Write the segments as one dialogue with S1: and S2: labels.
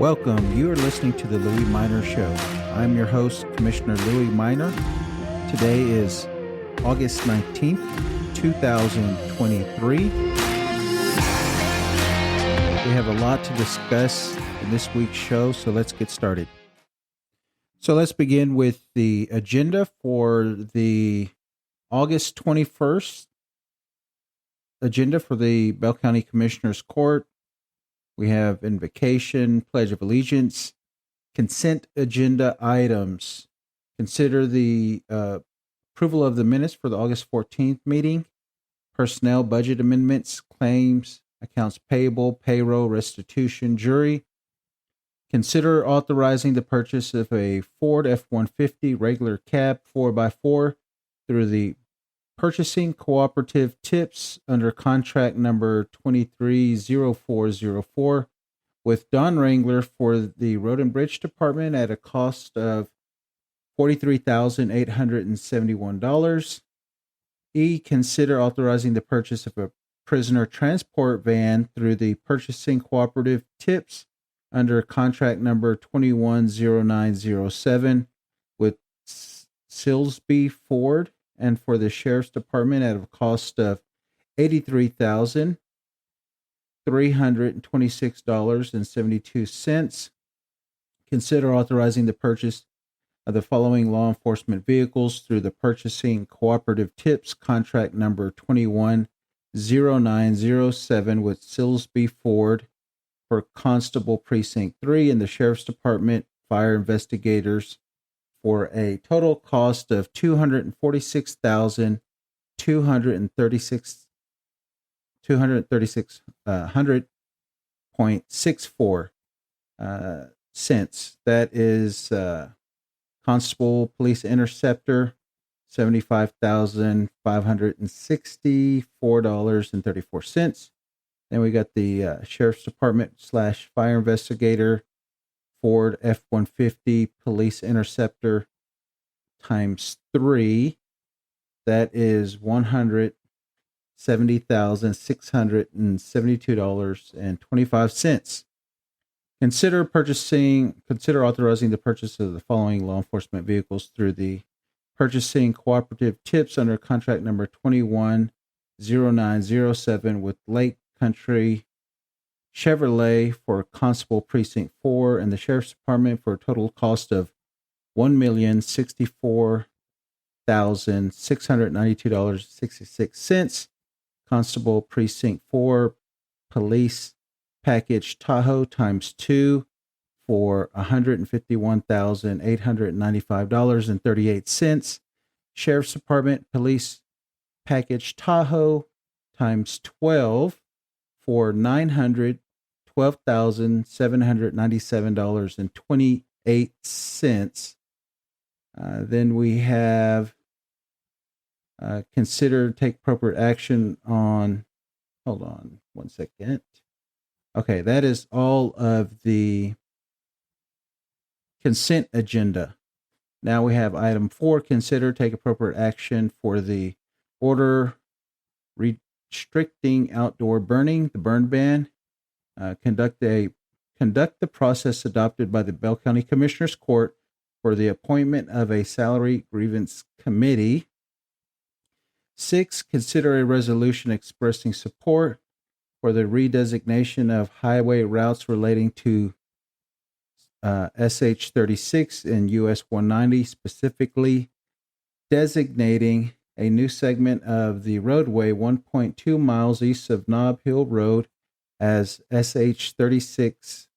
S1: Welcome. You are listening to the Louie Minor Show. I'm your host, Commissioner Louie Minor. Today is August 19th, 2023. We have a lot to discuss in this week's show, so let's get started. So let's begin with the agenda for the August 21st agenda for the Bell County Commissioners Court. We have invocation, pledge of allegiance, consent agenda items. Consider the approval of the minutes for the August 14th meeting, personnel budget amendments, claims, accounts payable, payroll, restitution, jury. Consider authorizing the purchase of a Ford F-150 regular cab 4x4 through the Purchasing Cooperative Tips under contract number 230404 with Don Wrangler for the Road and Bridge Department at a cost of $43,871. E. Consider authorizing the purchase of a prisoner transport van through the Purchasing Cooperative Tips under contract number 210907 with Silsby Ford and for the Sheriff's Department at a cost of $83,326.72. Consider authorizing the purchase of the following law enforcement vehicles through the Purchasing Cooperative Tips contract number 210907 with Silsby Ford for Constable Precinct 3 and the Sheriff's Department fire investigators for a total cost of $246,264 cents. That is Constable Police Interceptor, $75,564.34. Then we got the Sheriff's Department / Fire Investigator Ford F-150 Police Interceptor times 3. That is $170,672.25. Consider authorizing the purchase of the following law enforcement vehicles through the Purchasing Cooperative Tips under contract number 210907 with Lake Country Chevrolet for Constable Precinct 4 and the Sheriff's Department for a total cost of $1,064,692.66. Constable Precinct 4 Police Package Tahoe times 2 for $151,895.38. Sheriff's Department Police Package Tahoe times 12 for $912,797.28. Then we have consider take appropriate action on, hold on one second. Okay, that is all of the consent agenda. Now we have item 4, consider take appropriate action for the order restricting outdoor burning, the burn ban. Conduct the process adopted by the Bell County Commissioners Court for the appointment of a salary grievance committee. 6, consider a resolution expressing support for the redesignation of highway routes relating to SH 36 and US 190, specifically designating a new segment of the roadway 1.2 miles east of Nob Hill Road as SH 36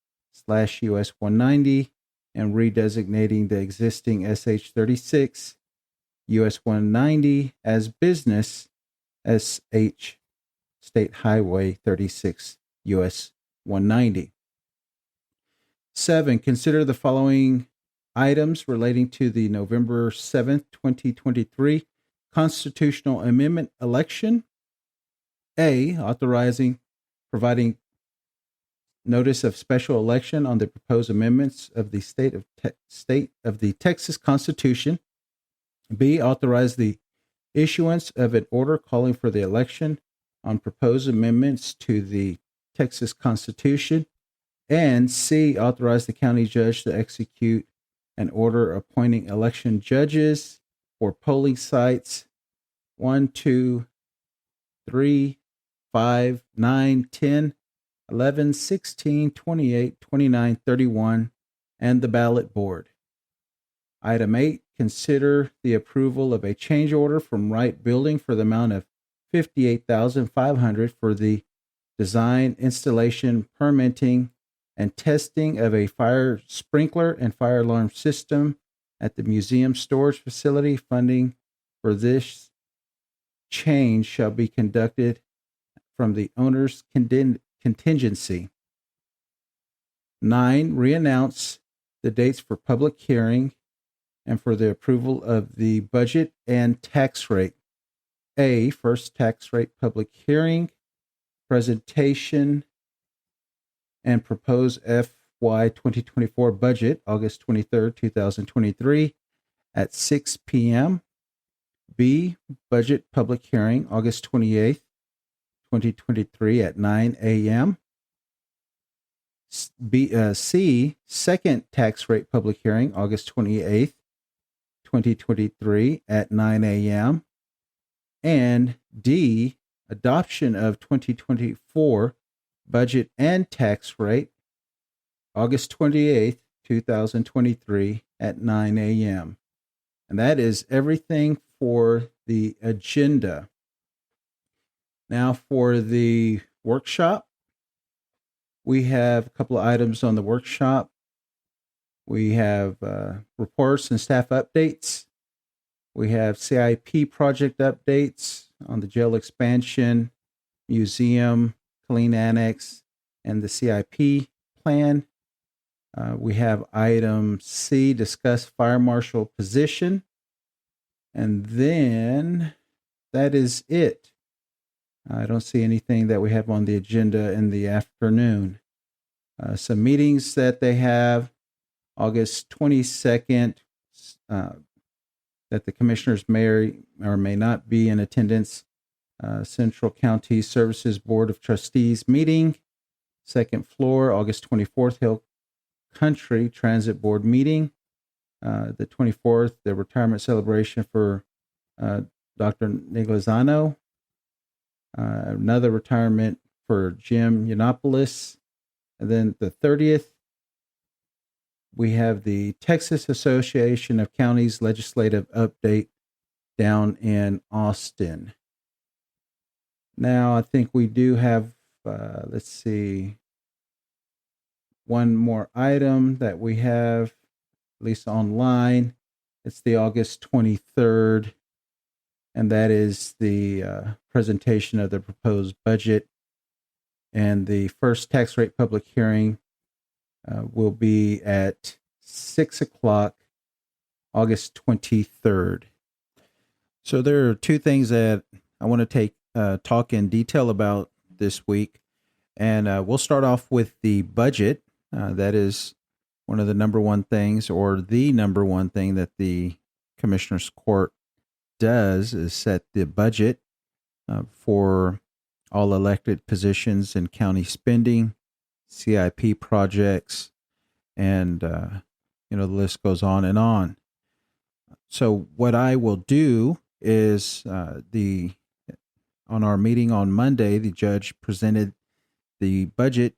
S1: / US 190 and redesignating the existing SH 36 US 190 as business SH State Highway 36 US 190. 7, consider the following items relating to the November 7th, 2023 constitutional amendment election. A, providing notice of special election on the proposed amendments of the state of the Texas Constitution. B, authorize the issuance of an order calling for the election on proposed amendments to the Texas Constitution. And C, authorize the county judge to execute an order appointing election judges for polling sites 1, 2, 3, 5, 9, 10, 11, 16, 28, 29, 31, and the ballot board. Item 8, consider the approval of a change order from Wright Building for the amount of $58,500 for the design, installation, permitting, and testing of a fire sprinkler and fire alarm system at the museum storage facility. Funding for this change shall be conducted from the owner's contingency. 9, reannounce the dates for public hearing and for the approval of the budget and tax rate. A, first tax rate public hearing, presentation, and proposed FY 2024 budget, August 23rd, 2023 at 6 p.m. B, budget public hearing, August 28th, 2023 at 9 a.m. C, second tax rate public hearing, August 28th, 2023 at 9 a.m. And D, adoption of 2024 budget and tax rate, August 28th, 2023 at 9 a.m. And that is everything for the agenda. Now for the workshop, we have a couple of items on the workshop. We have reports and staff updates. We have CIP project updates on the jail expansion, museum, Killeen Annex, and the CIP plan. We have item C, discuss fire marshal position. And then that is it. I don't see anything that we have on the agenda in the afternoon. Some meetings that they have, August 22nd, that the commissioners may or may not be in attendance. Central County Services Board of Trustees meeting, second floor, August 24th, Hill Country Transit Board meeting. The 24th, the retirement celebration for Dr. Niglazano. Another retirement for Jim Yiannopoulos. And then the 30th, we have the Texas Association of Counties legislative update down in Austin. Now, I think we do have, let's see, one more item that we have, at least online. It's the August 23rd, and that is the presentation of the proposed budget. And the first tax rate public hearing will be at 6 o'clock, August 23rd. So there are two things that I want to talk in detail about this week. And we'll start off with the budget. That is one of the number one things, or the number one thing that the Commissioner's Court does is set the budget for all elected positions and county spending, CIP projects, and the list goes on and on. So what I will do is on our meeting on Monday, the judge presented the budget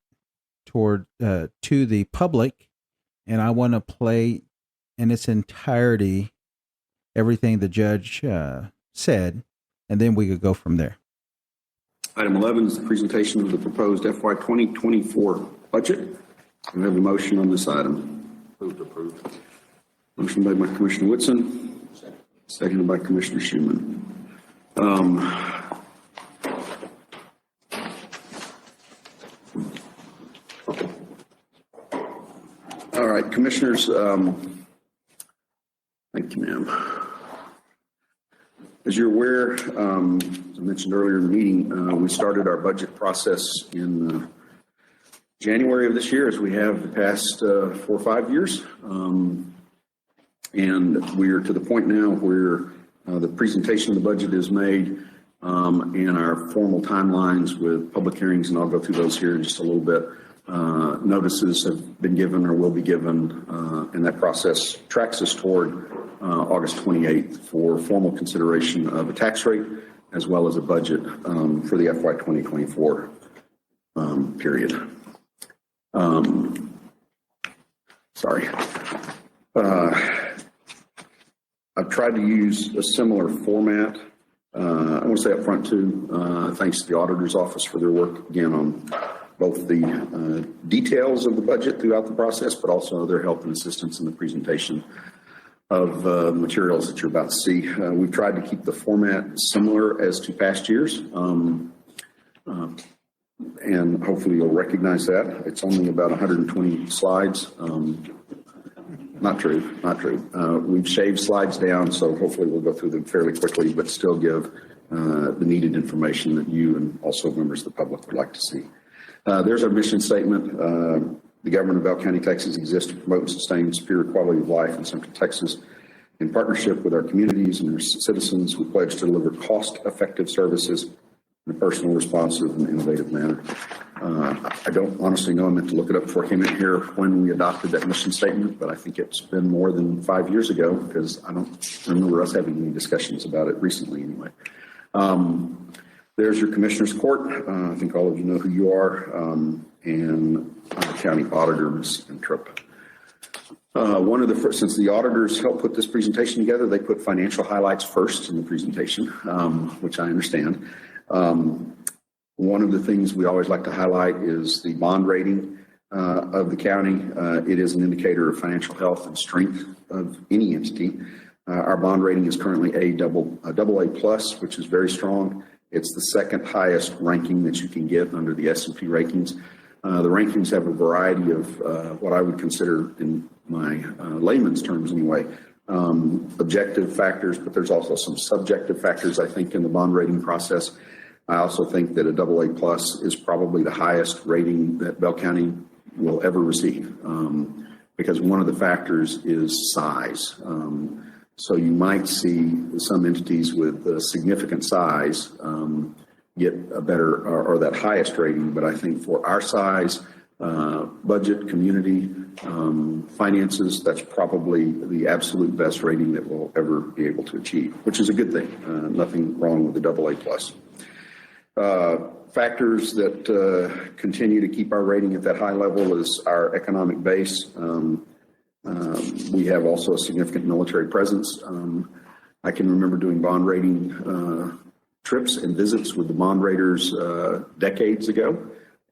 S1: to the public, and I want to play in its entirety everything the judge said, and then we could go from there.
S2: Item 11 is the presentation of the proposed FY 2024 budget. We have a motion on this item. Move to approve. Motion made by Commissioner Whitson, seconded by Commissioner Schumann. All right, Commissioners. Thank you, ma'am. As you're aware, as I mentioned earlier in the meeting, we started our budget process in January of this year, as we have the past 4 or 5 years. And we are to the point now where the presentation of the budget is made and our formal timelines with public hearings, and I'll go through those here in just a little bit, Notices have been given or will be given, and that process tracks us toward August 28th for formal consideration of a tax rate as well as a budget for the FY 2024 period. I've tried to use a similar format. I want to say up front too, thanks to the auditor's office for their work again on both the details of the budget throughout the process, but also their help and assistance in the presentation of materials that you're about to see. We've tried to keep the format similar as to past years, and hopefully you'll recognize that. It's only about 120 slides. Not true. We've shaved slides down, so hopefully we'll go through them fairly quickly, but still give the needed information that you and also members of the public would like to see. There's our mission statement. The government of Bell County, Texas exists to promote and sustain superior quality of life in Central Texas. In partnership with our communities and their citizens, we pledge to deliver cost-effective services in a personal, responsive, and innovative manner. I don't honestly know. I meant to look it up before I came in here when we adopted that mission statement, but I think it's been more than 5 years ago because I don't remember us having any discussions about it recently anyway. There's your Commissioner's Court. I think all of you know who you are, and County Auditor, Ms. Introp. Since the auditors helped put this presentation together, they put financial highlights first in the presentation, which I understand. One of the things we always like to highlight is the bond rating of the county. It is an indicator of financial health and strength of any entity. Our bond rating is currently a double A plus, which is very strong. It's the second highest ranking that you can get under the S&P rankings. The rankings have a variety of what I would consider, in my layman's terms anyway, objective factors, but there's also some subjective factors, I think, in the bond rating process. I also think that a double A plus is probably the highest rating that Bell County will ever receive, because one of the factors is size. So you might see some entities with significant size get a better or that highest rating, but I think for our size, budget, community, finances, that's probably the absolute best rating that we'll ever be able to achieve, which is a good thing. Nothing wrong with the double A plus. Factors that continue to keep our rating at that high level is our economic base. We have also a significant military presence. I can remember doing bond rating trips and visits with the bond raters decades ago.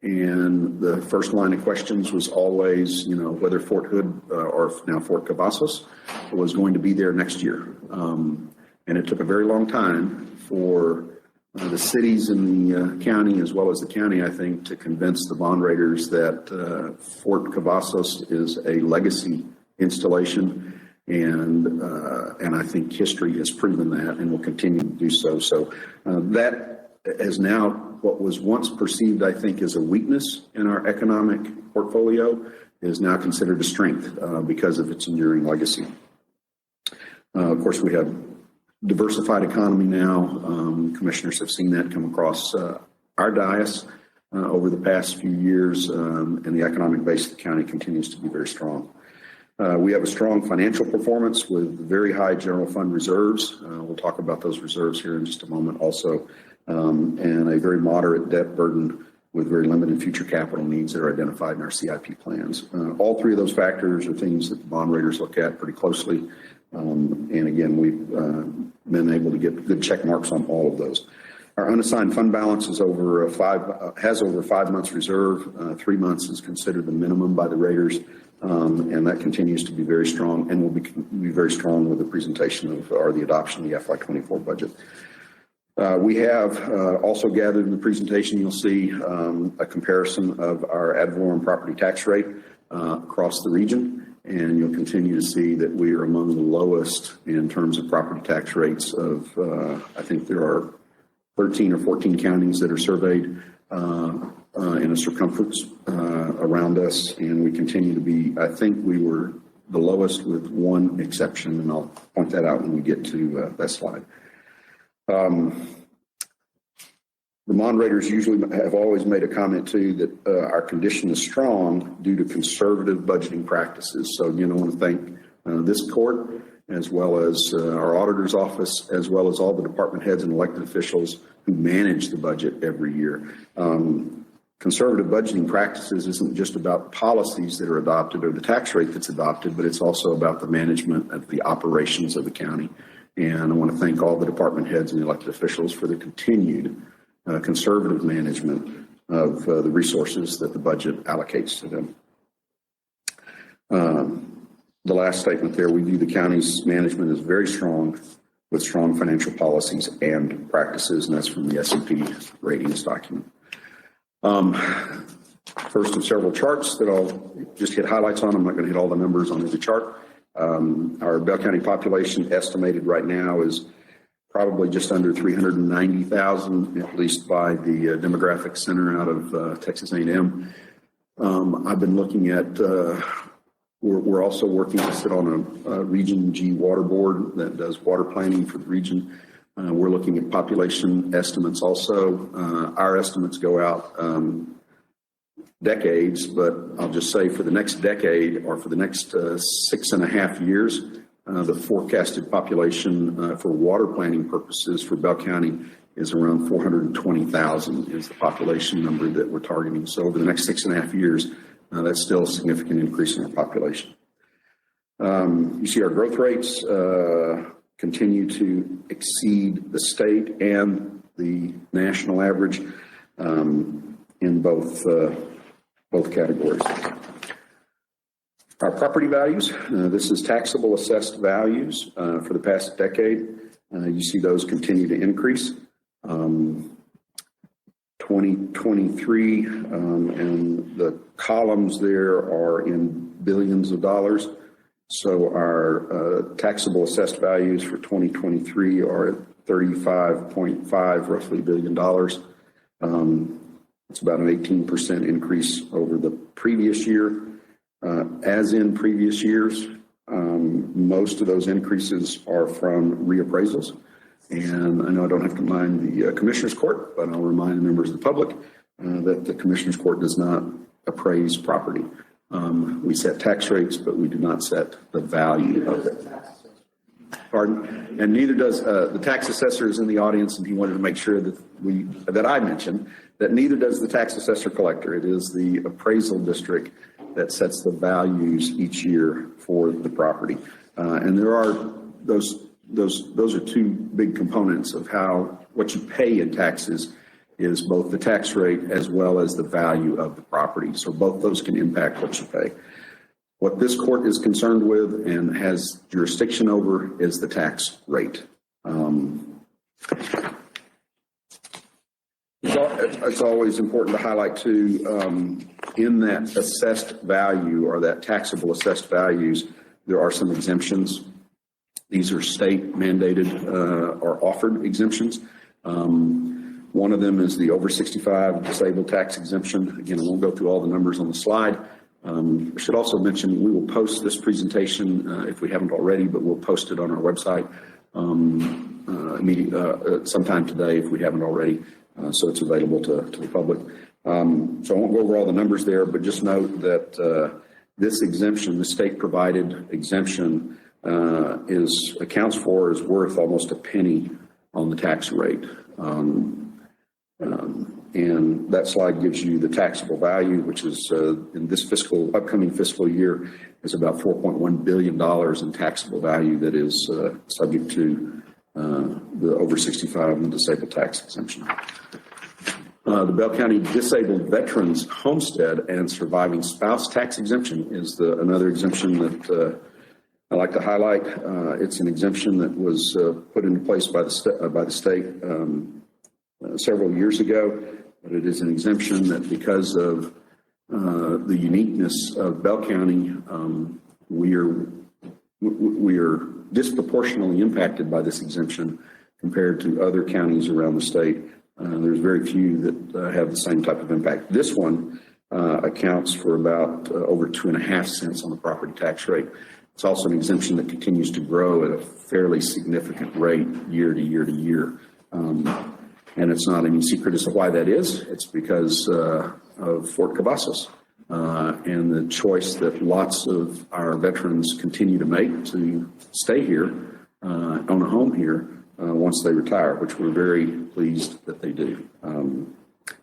S2: And the first line of questions was always, whether Fort Hood or now Fort Cavazos was going to be there next year. And it took a very long time for the cities in the county, as well as the county, I think, to convince the bond raters that Fort Cavazos is a legacy installation, and I think history has proven that and will continue to do so. So that is now what was once perceived, I think, as a weakness in our economic portfolio is now considered a strength because of its enduring legacy. Of course, we have diversified economy now. Commissioners have seen that come across our dais over the past few years, and the economic base of the county continues to be very strong. We have a strong financial performance with very high general fund reserves. We'll talk about those reserves here in just a moment also, and a very moderate debt burden with very limited future capital needs that are identified in our CIP plans. All three of those factors are things that the bond raters look at pretty closely. And again, we've been able to get good check marks on all of those. Our unassigned fund balance is has over 5 months reserve. 3 months is considered the minimum by the raters, and that continues to be very strong and will be very strong with the presentation of or the adoption of the FY24 budget. We have also gathered in the presentation, you'll see a comparison of our ad valorem property tax rate across the region. And you'll continue to see that we are among the lowest in terms of property tax rates of, I think there are 13 or 14 counties that are surveyed in a circumference around us. And we continue to be, I think we were the lowest with one exception, and I'll point that out when we get to that slide. The moderators usually have always made a comment too that our condition is strong due to conservative budgeting practices. So again, I want to thank this court, as well as our auditor's office, as well as all the department heads and elected officials who manage the budget every year. Conservative budgeting practices isn't just about policies that are adopted or the tax rate that's adopted, but it's also about the management of the operations of the county. And I want to thank all the department heads and elected officials for the continued conservative management of the resources that the budget allocates to them. The last statement there, we view the county's management as very strong, with strong financial policies and practices, and that's from the S&P ratings document. First of several charts that I'll just hit highlights on. I'm not going to hit all the numbers on every chart. Our Bell County population estimated right now is probably just under 390,000, at least by the Demographic Center out of Texas A&M. I've been looking at, we're also working to sit on a Region G water board that does water planning for the region. We're looking at population estimates also. Our estimates go out decades, but I'll just say for the next decade or for the next 6.5 years, the forecasted population for water planning purposes for Bell County is around 420,000 is the population number that we're targeting. So over the next 6.5 years, that's still a significant increase in our population. You see our growth rates continue to exceed the state and the national average in both categories. Our property values, this is taxable assessed values for the past decade. You see those continue to increase. 2023 and the columns there are in billions of dollars. So our taxable assessed values for 2023 are at $35.5 roughly $billion. It's about an 18% increase over the previous year. As in previous years, most of those increases are from reappraisals. And I know I don't have to remind the Commissioner's Court, but I'll remind the members of the public that the Commissioner's Court does not appraise property. We set tax rates, but we do not set the value of it. Pardon? And neither does the tax assessor is in the audience, and he wanted to make sure that I mentioned that neither does the tax assessor collector. It is the appraisal district that sets the values each year for the property. And there are those are two big components of what you pay in taxes is both the tax rate as well as the value of the property. So both those can impact what you pay. What this court is concerned with and has jurisdiction over is the tax rate. It's always important to highlight too, in that assessed value or that taxable assessed values, there are some exemptions. These are state mandated or offered exemptions. One of them is the over 65 disabled tax exemption. Again, I won't go through all the numbers on the slide. I should also mention we will post this presentation if we haven't already, but we'll post it on our website sometime today if we haven't already, so it's available to the public. So I won't go over all the numbers there, but just note that this exemption, the state provided exemption, accounts for is worth almost a penny on the tax rate. And that slide gives you the taxable value, which is in this upcoming fiscal year is about $4.1 billion in taxable value that is subject to the over 65 and disabled tax exemption. The Bell County Disabled Veterans Homestead and Surviving Spouse Tax Exemption is another exemption that I like to highlight. It's an exemption that was put into place by the state several years ago, but it is an exemption that because of the uniqueness of Bell County, we are disproportionately impacted by this exemption compared to other counties around the state. There's very few that have the same type of impact. This one accounts for about over 2.5 cents on the property tax rate. It's also an exemption that continues to grow at a fairly significant rate year to year to year. And it's not any secret as to why that is. It's because of Fort Cavazos and the choice that lots of our veterans continue to make to stay here, own a home here once they retire, which we're very pleased that they do.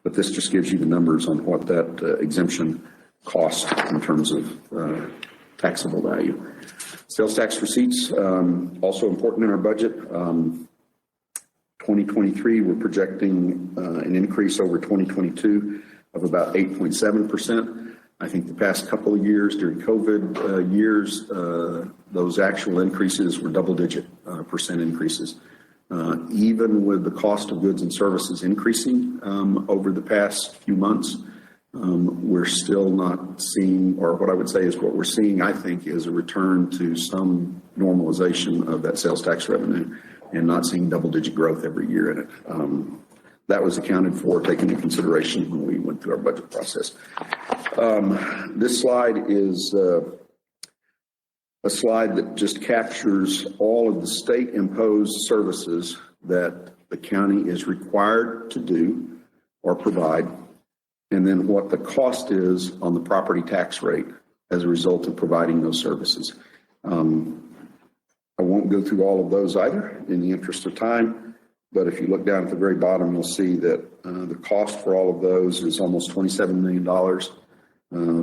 S2: But this just gives you the numbers on what that exemption cost in terms of taxable value. Sales tax receipts, also important in our budget. 2023, we're projecting an increase over 2022 of about 8.7%. I think the past couple of years during COVID years, those actual increases were double-digit percent increases. Even with the cost of goods and services increasing over the past few months, we're still not seeing, or what I would say is what we're seeing, I think, is a return to some normalization of that sales tax revenue and not seeing double-digit growth every year in it. That was accounted for, taken into consideration when we went through our budget process. This slide is a slide that just captures all of the state-imposed services that the county is required to do or provide, and then what the cost is on the property tax rate as a result of providing those services. I won't go through all of those either in the interest of time, but if you look down at the very bottom, you'll see that the cost for all of those is almost $27 million.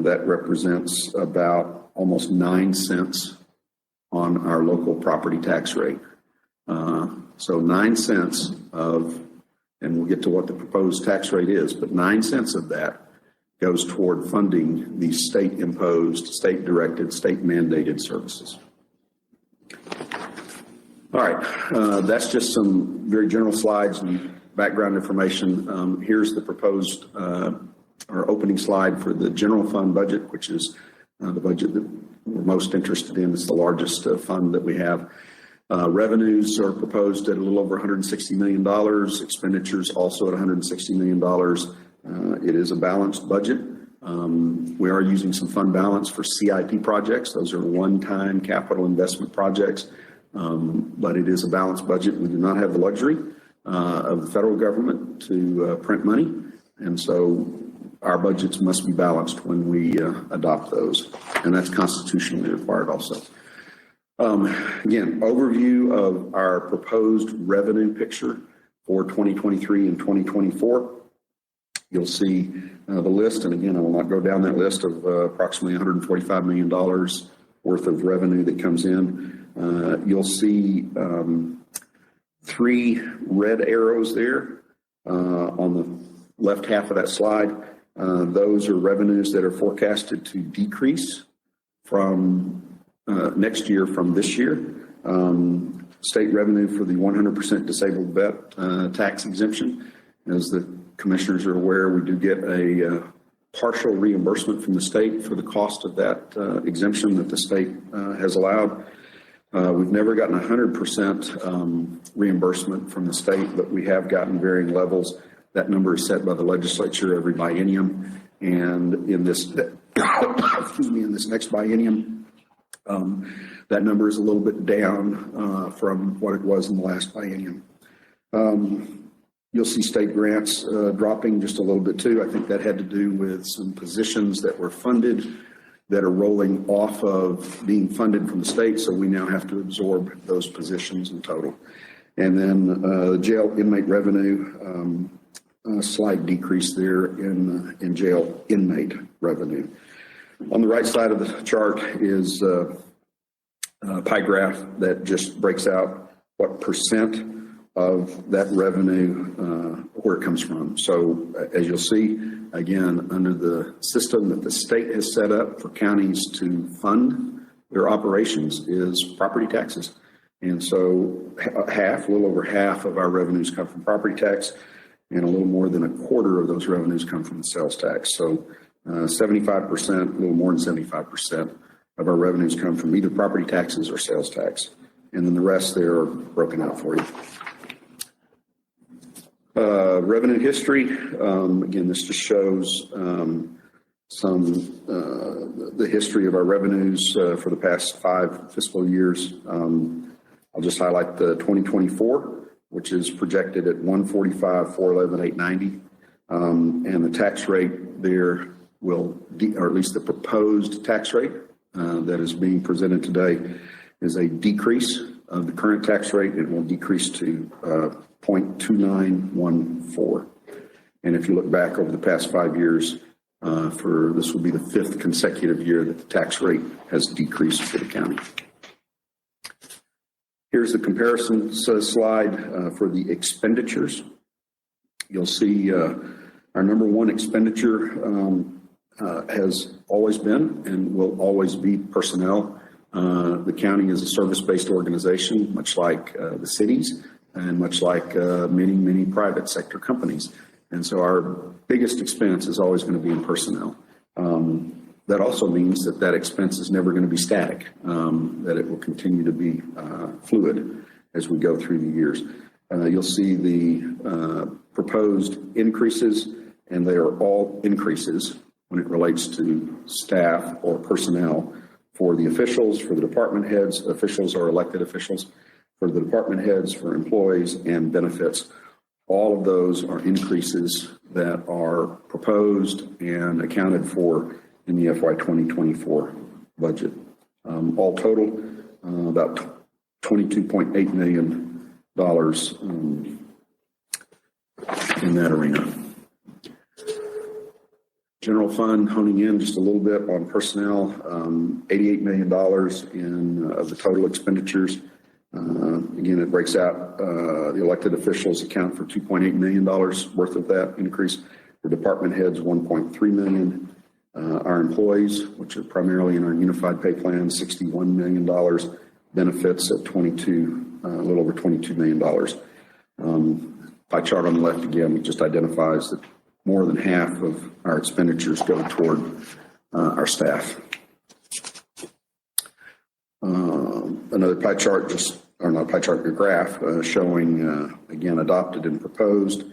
S2: That represents about almost 9 cents on our local property tax rate. So 9 cents of, and we'll get to what the proposed tax rate is, but 9 cents of that goes toward funding these state-imposed, state-directed, state-mandated services. All right, that's just some very general slides and background information. Here's the proposed or opening slide for the general fund budget, which is the budget that we're most interested in. It's the largest fund that we have. Revenues are proposed at a little over $160 million. Expenditures also at $160 million. It is a balanced budget. We are using some fund balance for CIP projects. Those are one-time capital investment projects, but it is a balanced budget. We do not have the luxury of the federal government to print money, and so our budgets must be balanced when we adopt those, and that's constitutionally required also. Again, overview of our proposed revenue picture for 2023 and 2024. You'll see the list, and again, I will not go down that list of approximately $145 million worth of revenue that comes in. You'll see 3 red arrows there on the left half of that slide. Those are revenues that are forecasted to decrease from next year from this year. State revenue for the 100% disabled vet tax exemption. As the commissioners are aware, we do get a partial reimbursement from the state for the cost of that exemption that the state has allowed. We've never gotten 100% reimbursement from the state, but we have gotten varying levels. That number is set by the legislature every biennium, and in this excuse me, in this next biennium, that number is a little bit down from what it was in the last biennium. You'll see state grants dropping just a little bit too. I think that had to do with some positions that were funded that are rolling off of being funded from the state, so we now have to absorb those positions in total. And then jail inmate revenue, a slight decrease there in jail inmate revenue. On the right side of the chart is a pie graph that just breaks out what percent of that revenue, where it comes from. So as you'll see, again, under the system that the state has set up for counties to fund their operations is property taxes. And so a little over half of our revenues come from property tax, and a little more than a quarter of those revenues come from the sales tax. So 75%, a little more than 75% of our revenues come from either property taxes or sales tax. And then the rest there are broken out for you. Revenue history. Again, this just shows the history of our revenues for the past 5 fiscal years. I'll just highlight the 2024. which is projected at 145, 411, 890. And the tax rate there will, or at least the proposed tax rate that is being presented today is a decrease of the current tax rate. It will decrease to 0.2914. And if you look back over the past 5 years, this will be the 5th consecutive year that the tax rate has decreased for the county. Here's the comparison slide for the expenditures. You'll see our number one expenditure has always been and will always be personnel. The county is a service-based organization, much like the cities and much like many private sector companies. And so our biggest expense is always going to be in personnel. That also means that expense is never going to be static, that it will continue to be fluid as we go through the years. You'll see the proposed increases, and they are all increases when it relates to staff or personnel. For the officials, for the department heads, officials are elected officials, for the department heads, for employees, and benefits. All of those are increases that are proposed and accounted for in the FY 2024 budget. All total, about $22.8 million in that arena. General fund, honing in just a little bit on personnel, $88 million of the total expenditures. Again, it breaks out, the elected officials account for $2.8 million worth of that increase. For department heads, $1.3 million. Our employees, which are primarily in our unified pay plan, $61 million. Benefits at a little over $22 million. Pie chart on the left, again, it just identifies that more than half of our expenditures go toward our staff. Another pie chart, a graph showing, again, adopted and proposed.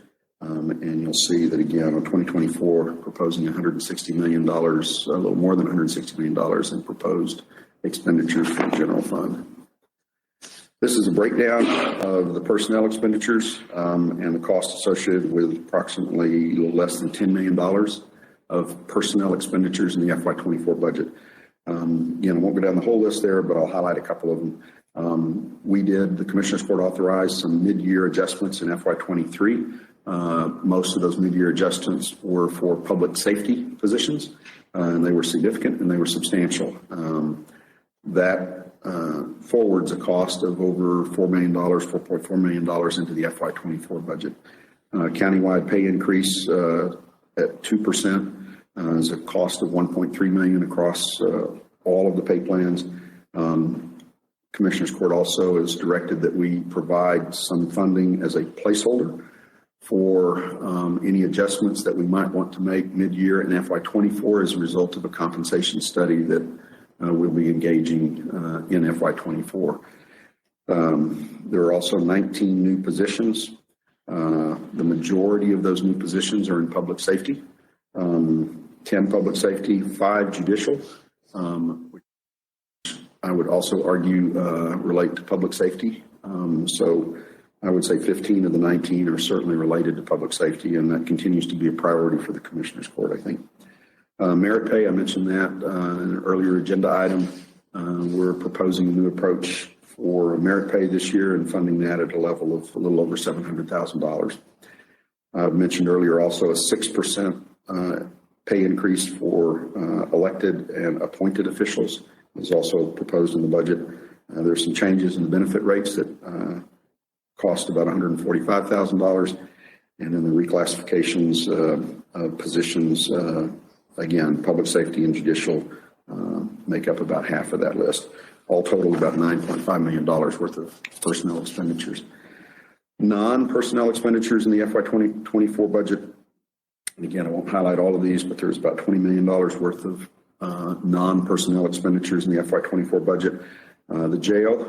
S2: And you'll see that, again, on 2024, proposing $160 million, a little more than $160 million in proposed expenditures for the general fund. This is a breakdown of the personnel expenditures and the cost associated with approximately a little less than $10 million of personnel expenditures in the FY24 budget. Again, I won't go down the whole list there, but I'll highlight a couple of them. The Commissioner's Court authorized some mid-year adjustments in FY23. Most of those mid-year adjustments were for public safety positions, and they were significant and they were substantial. That forwards a cost of over $4 million, $4.4 million into the FY24 budget. Countywide pay increase at 2% is a cost of $1.3 million across all of the pay plans. Commissioner's Court also has directed that we provide some funding as a placeholder for any adjustments that we might want to make mid-year in FY24 as a result of a compensation study that we'll be engaging in FY24. There are also 19 new positions. The majority of those new positions are in public safety, 10 public safety, 5 judicial, which I would also argue relate to public safety. So I would say 15 of the 19 are certainly related to public safety, and that continues to be a priority for the Commissioner's Court, I think. Merit pay, I mentioned that in an earlier agenda item. We're proposing a new approach for merit pay this year and funding that at a level of a little over $700,000. I mentioned earlier also a 6% pay increase for elected and appointed officials is also proposed in the budget. There's some changes in the benefit rates that cost about $145,000, and then the reclassifications of positions, again, public safety and judicial make up about half of that list. All total about $9.5 million worth of personnel expenditures. Non-personnel expenditures in the FY 2024 budget, and again, I won't highlight all of these, but there's about $20 million worth of non-personnel expenditures in the FY 24 budget. The jail,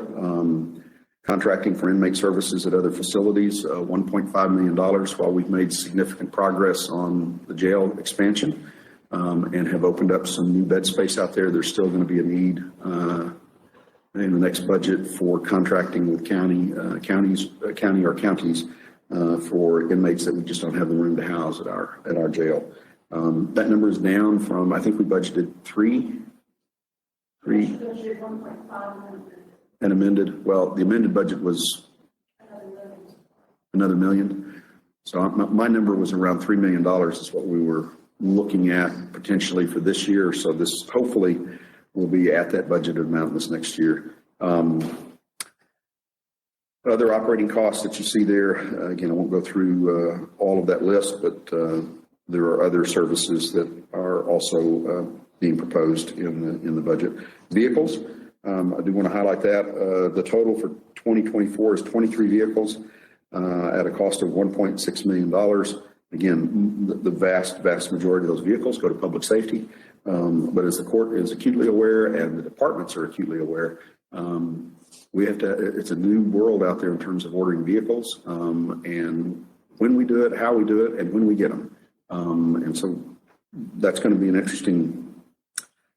S2: contracting for inmate services at other facilities, $1.5 million. While we've made significant progress on the jail expansion and have opened up some new bed space out there, there's still going to be a need in the next budget for contracting with county or counties for inmates that we just don't have the room to house at our jail. That number is down from, I think we budgeted three and amended. Well, the amended budget was another $1 million. So my number was around $3 million is what we were looking at potentially for this year. So this hopefully will be at that budgeted amount this next year. Other operating costs that you see there, again, I won't go through all of that list, but there are other services that are also being proposed in the budget. Vehicles, I do want to highlight that. The total for 2024 is 23 vehicles at a cost of $1.6 million. Again, the vast majority of those vehicles go to public safety. But as the court is acutely aware and the departments are acutely aware, we have to, it's a new world out there in terms of ordering vehicles, and when we do it, how we do it, and when we get them. And so that's going to be an interesting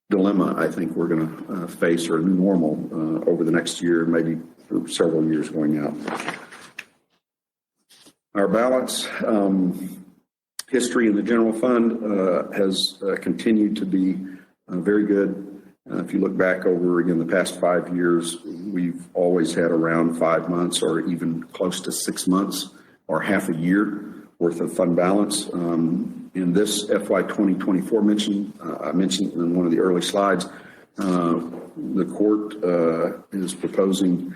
S2: dilemma I think we're going to face, or a new normal over the next year, maybe for several years going out. Our balance history in the general fund has continued to be very good. If you look back over, again, the past 5 years, we've always had around 5 months or even close to 6 months or half a year worth of fund balance. In this FY 2024 I mentioned in one of the early slides, the court is proposing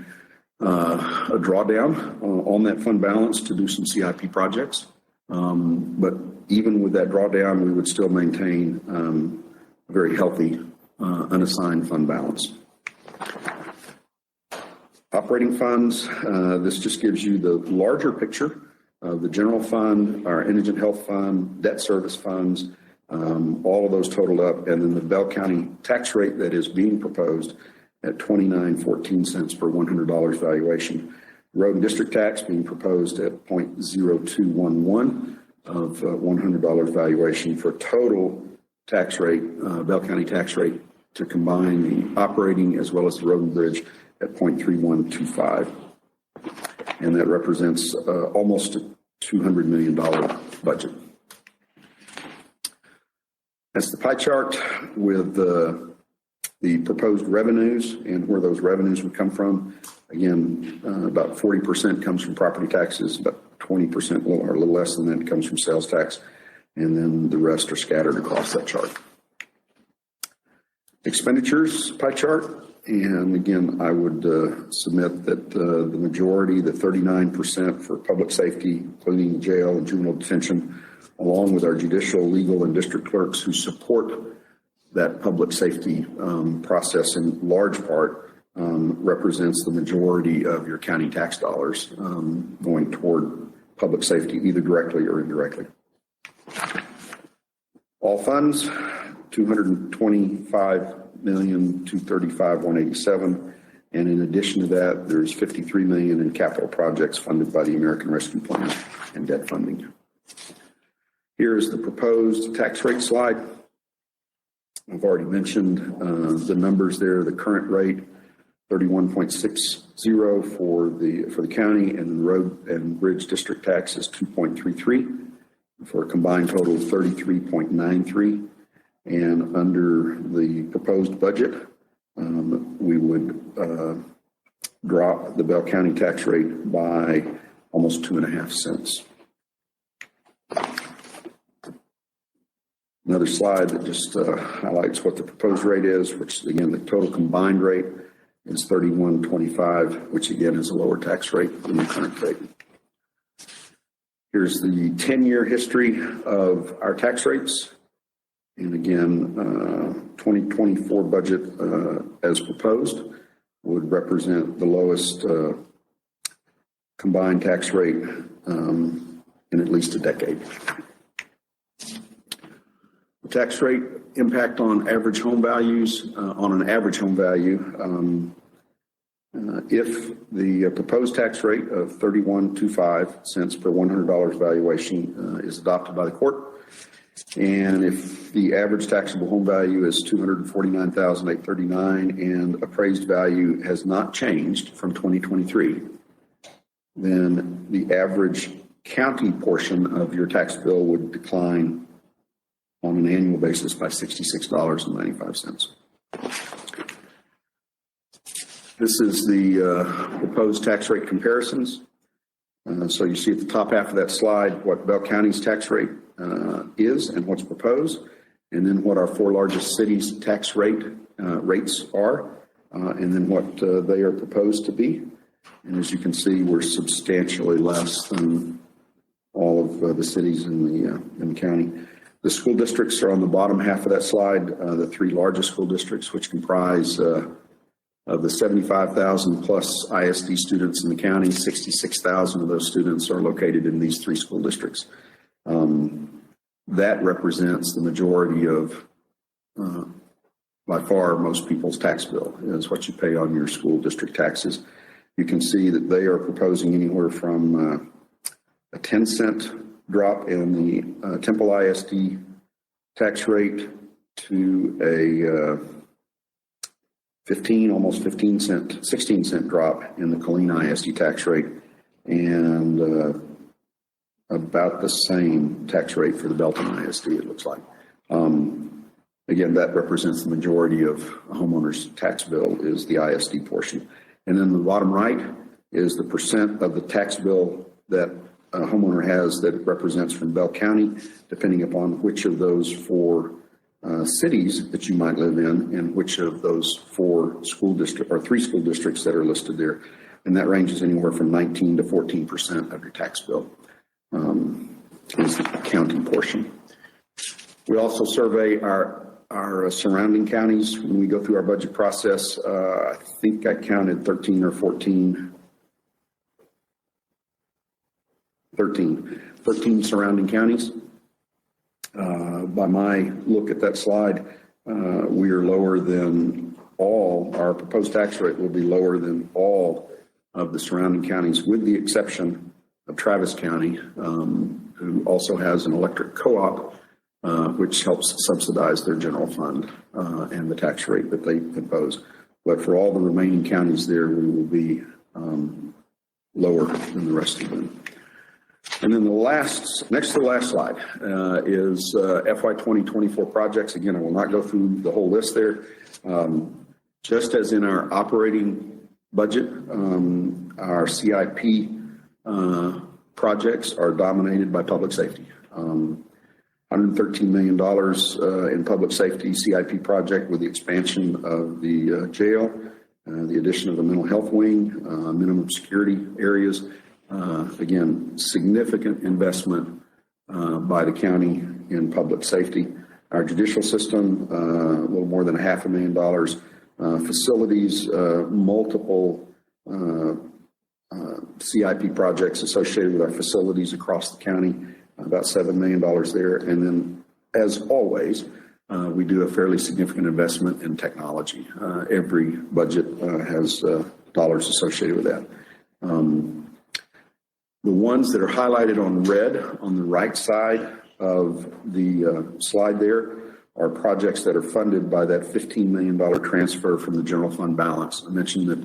S2: a drawdown on that fund balance to do some CIP projects. But even with that drawdown, we would still maintain a very healthy unassigned fund balance. Operating funds, this just gives you the larger picture of the general fund, our indigent health fund, debt service funds, all of those totaled up, and then the Bell County tax rate that is being proposed at 29.14 cents per $100 valuation. Road and district tax being proposed at 0.0211 of $100 valuation for total tax rate, Bell County tax rate to combine the operating as well as the road and bridge at 0.3125. And that represents almost a $200 million budget. That's the pie chart with the proposed revenues and where those revenues would come from. Again, about 40% comes from property taxes, about 20% or a little less than that comes from sales tax, and then the rest are scattered across that chart. Expenditures pie chart, and again, I would submit that the majority, the 39% for public safety, including jail and juvenile detention, along with our judicial, legal, and district clerks who support that public safety process in large part, represents the majority of your county tax dollars going toward public safety, either directly or indirectly. All funds, $225,235,187, and in addition to that, there's $53 million in capital projects funded by the American Rescue Plan and debt funding. Here is the proposed tax rate slide. I've already mentioned the numbers there. The current rate, 31.60 for the county, and the road and bridge district tax is 2.33 for a combined total of 33.93. And under the proposed budget, we would drop the Bell County tax rate by almost 2.5 cents. Another slide that just highlights what the proposed rate is, which again, the total combined rate is 31.25, which again is a lower tax rate than the current rate. Here's the 10-year history of our tax rates. And again, 2024 budget as proposed would represent the lowest combined tax rate in at least a decade. The tax rate impact on average home values, on an average home value, if the proposed tax rate of 31.25 cents per $100 valuation is adopted by the court, And if the average taxable home value is $249,839 and appraised value has not changed from 2023, then the average county portion of your tax bill would decline on an annual basis by $66.95. This is the proposed tax rate comparisons. So you see at the top half of that slide what Bell County's tax rate is and what's proposed, and then what our four largest cities' tax rates are, and then what they are proposed to be. And as you can see, we're substantially less than all of the cities in the county. The school districts are on the bottom half of that slide. The three largest school districts, which comprise of the 75,000 plus ISD students in the county, 66,000 of those students are located in these three school districts. That represents the majority of, by far, most people's tax bill is what you pay on your school district taxes. You can see that they are proposing anywhere from a 10-cent drop in the Temple ISD tax rate to a 16 cent drop in the Colina ISD tax rate, and about the same tax rate for the Belton ISD, it looks like. Again, that represents the majority of a homeowner's tax bill is the ISD portion. And then the bottom right is the percent of the tax bill that a homeowner has that it represents from Bell County, depending upon which of those four cities that you might live in and which of those four school districts or three school districts that are listed there. And that ranges anywhere from 19 to 14% of your tax bill is the county portion. We also survey our surrounding counties when we go through our budget process. I think I counted 13 surrounding counties. By my look at that slide, we are lower than all, our proposed tax rate will be lower than all of the surrounding counties, with the exception of Travis County, who also has an electric co-op, which helps subsidize their general fund and the tax rate that they impose. But for all the remaining counties there, we will be lower than the rest of them. And then next to the last slide is FY 2024 projects. Again, I will not go through the whole list there. Just as in our operating budget, our CIP projects are dominated by public safety. $113 million in public safety CIP project with the expansion of the jail, the addition of a mental health wing, minimum security areas. Again, significant investment by the county in public safety. Our judicial system, a little more than $500,000. Facilities, multiple CIP projects associated with our facilities across the county, about $7 million there. And then, as always, we do a fairly significant investment in technology. Every budget has dollars associated with that. The ones that are highlighted on red on the right side of the slide there are projects that are funded by that $15 million transfer from the general fund balance. I mentioned that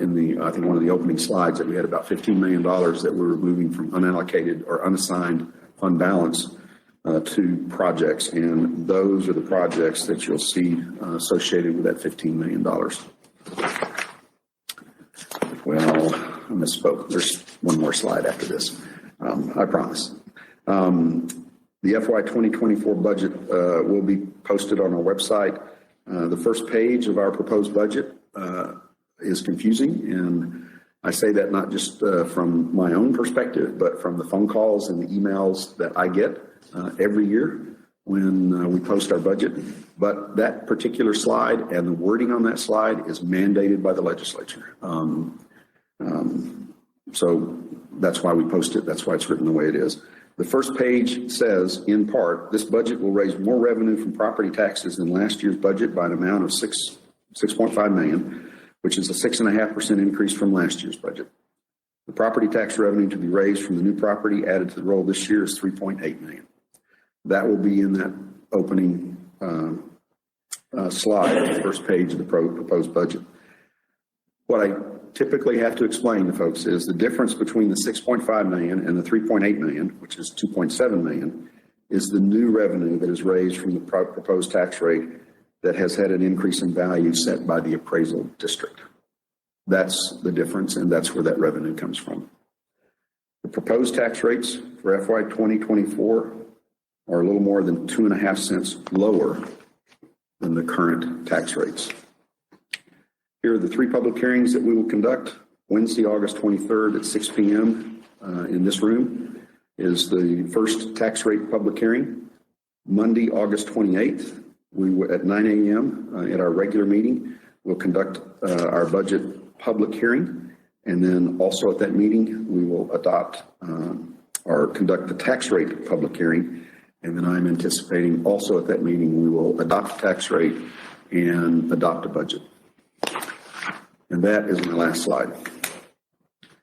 S2: in I think one of the opening slides, that we had about $15 million that we're moving from unallocated or unassigned fund balance to projects. And those are the projects that you'll see associated with that $15 million. Well, I misspoke. There's one more slide after this, I promise. The FY 2024 budget will be posted on our website. The first page of our proposed budget is confusing, and I say that not just from my own perspective, but from the phone calls and the emails that I get every year when we post our budget. But that particular slide and the wording on that slide is mandated by the legislature. So that's why we post it. That's why it's written the way it is. The first page says, in part, this budget will raise more revenue from property taxes than last year's budget by an amount of $6.5 million, which is a 6.5% increase from last year's budget. The property tax revenue to be raised from the new property added to the roll this year is $3.8 million. That will be in that opening slide, the first page of the proposed budget. What I typically have to explain to folks is the difference between the 6.5 million and the 3.8 million, which is 2.7 million, is the new revenue that is raised from the proposed tax rate that has had an increase in value set by the appraisal district. That's the difference, and that's where that revenue comes from. The proposed tax rates for FY 2024 are a little more than 2.5 cents lower than the current tax rates. Here are the 3 public hearings that we will conduct. Wednesday, August 23rd at 6 p.m. In this room is the first tax rate public hearing. Monday, August 28th, at 9 a.m. At our regular meeting, we'll conduct our budget public hearing. And then also at that meeting, we will adopt or conduct the tax rate public hearing. And then I'm anticipating also at that meeting, we will adopt the tax rate and adopt a budget. And that is my last slide.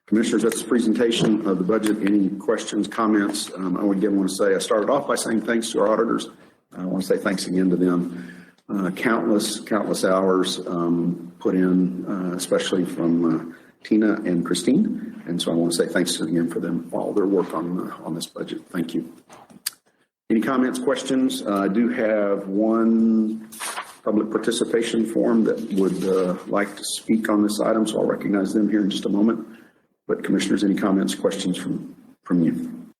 S2: Commissioners, that's the presentation of the budget. Any questions, comments? I want to say I started off by saying thanks to our auditors. I want to say thanks again to them. Countless hours put in, especially from Tina and Christine. And so I want to say thanks again for them, all their work on this budget. Thank you. Any comments, questions? I do have one public participation form that would like to speak on this item, so I'll recognize them here in just a moment. But commissioners, any comments, questions from you?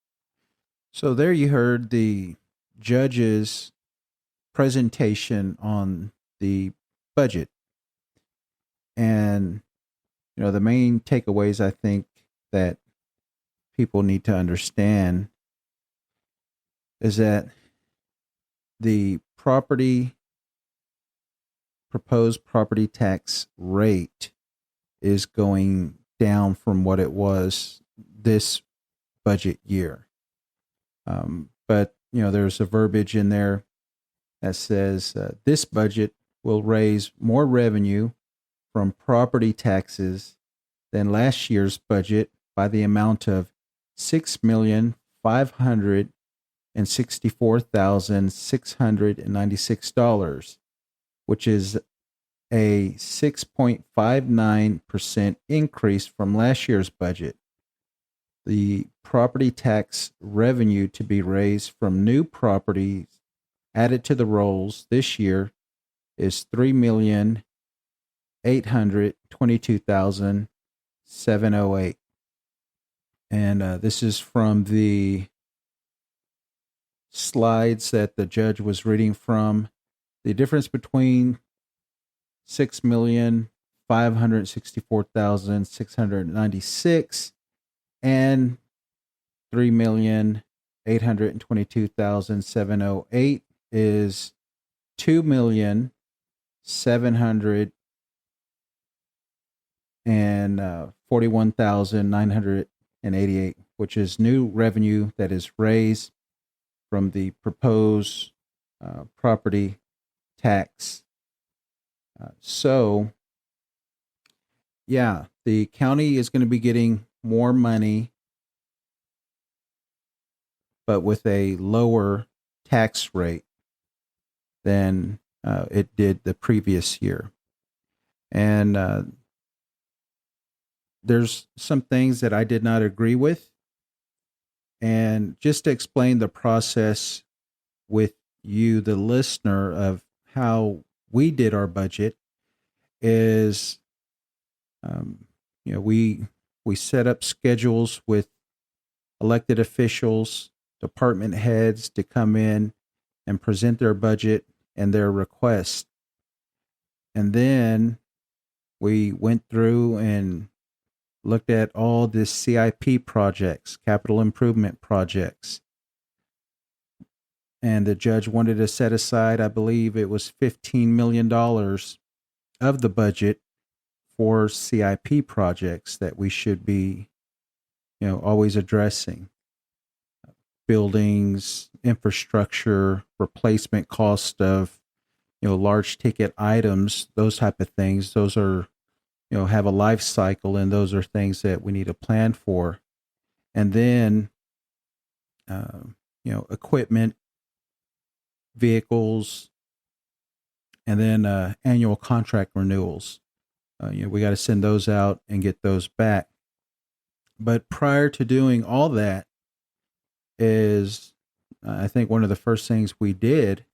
S1: So there you heard the judge's presentation on the budget. And, you know, the main takeaways I think that people need to understand is that the proposed property tax rate is going down from what it was this budget year. But, you know, there's a verbiage in there that says this budget will raise more revenue from property taxes than last year's budget by the amount of $6,564,696, which is a 6.59% increase from last year's budget. The property tax revenue to be raised from new properties added to the rolls this year is $3,822,708. And this is from the slides that the judge was reading from. The difference between $6,564,696 and $3,822,708 is $2,741,988, which is new revenue that is raised from the proposed property tax. So, yeah, the county is going to be getting more money, but with a lower tax rate than it did the previous year. And there's some things that I did not agree with. And just to explain the process with you, the listener, of how we did our budget is, we set up schedules with elected officials, department heads to come in and present their budget and their request. And then we went through and looked at all the CIP projects, capital improvement projects. And the judge wanted to set aside, I believe it was $15 million of the budget for CIP projects that we should be, always addressing. Buildings, infrastructure, replacement cost of, large ticket items, those type of things. Those are, have a life cycle, and those are things that we need to plan for. And then, equipment vehicles, and then annual contract renewals. We got to send those out and get those back. But prior to doing all that is, I think one of the first things we did